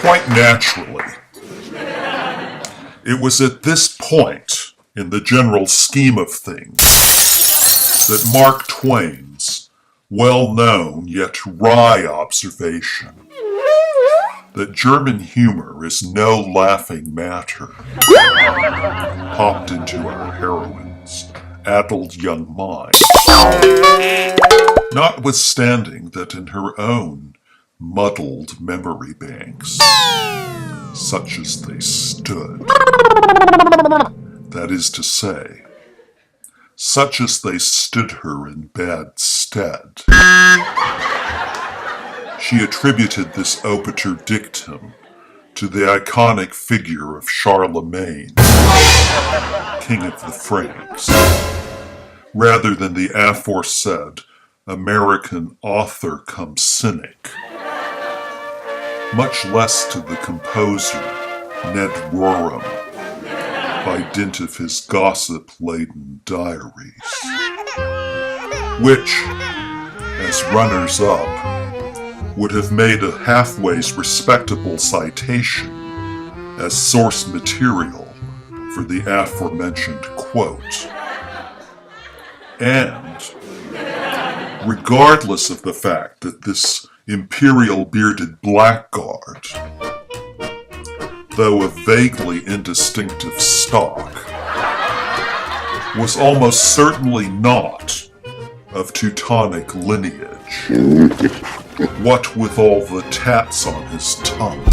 Quite naturally, it was at this point in the general scheme of things that Mark Twain's well-known yet wry observation that German humor is no laughing matter popped into our heroine's addled young mind, notwithstanding that in her own muddled memory banks, such as they stood, that is to say, such as they stood her in bad stead, she attributed this obiter dictum to the iconic figure of Charlemagne, King of the Franks, rather than the aforesaid American author cum cynic, much less to the composer Ned Rorem by dint of his gossip-laden diaries, which, as runners-up, would have made a halfways respectable citation as source material for the aforementioned quote. And, regardless of the fact that this imperial bearded blackguard, though of vaguely indistinctive stock, was almost certainly not of Teutonic lineage, what with all the tats on his tongue,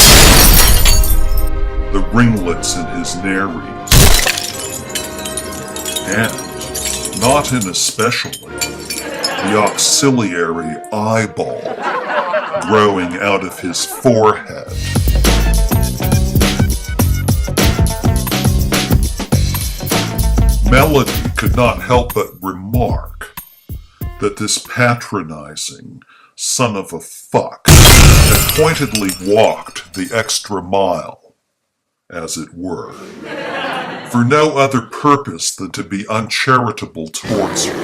the ringlets in his nares, and, not inespecially, the auxiliary eyeball growing out of his forehead. Melody could not help but remark that this patronizing son of a fuck had pointedly walked the extra mile, as it were, for no other purpose than to be uncharitable towards her,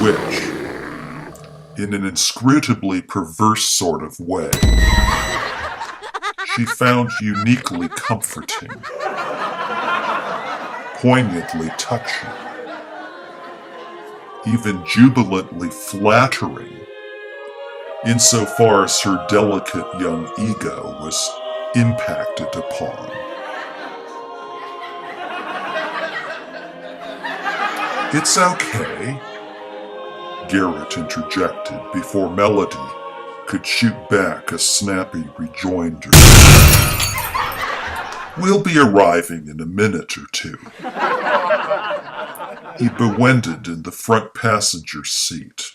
which, in an inscrutably perverse sort of way, she found uniquely comforting, poignantly touching, even jubilantly flattering, insofar as her delicate young ego was impacted upon. "It's okay," Garrett interjected before Melody could shoot back a snappy rejoinder. "We'll be arriving in a minute or two." He bewended in the front passenger seat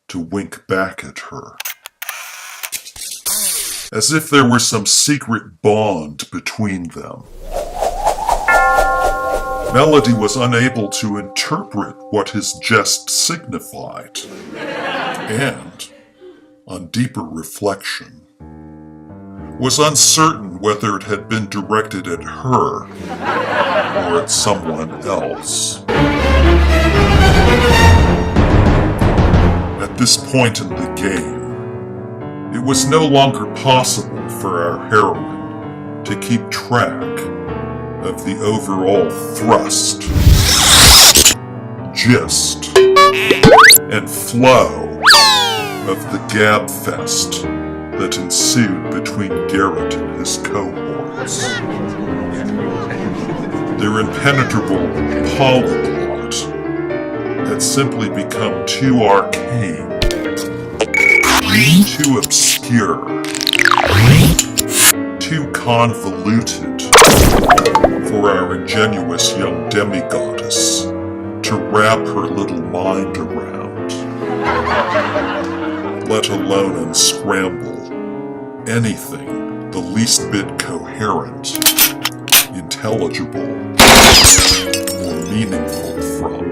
to wink back at her, as if there were some secret bond between them. Melody was unable to interpret what his jest signified, and, on deeper reflection, was uncertain whether it had been directed at her or at someone else. At this point in the game, it was no longer possible for our heroine to keep track of the overall thrust, gist, and flow of the gabfest that ensued between Garrett and his cohorts. Their impenetrable polyglot had simply become too arcane, too obscure, too convoluted for our ingenuous young demigoddess to wrap her little mind around, let alone unscramble anything the least bit coherent, intelligible, or meaningful from.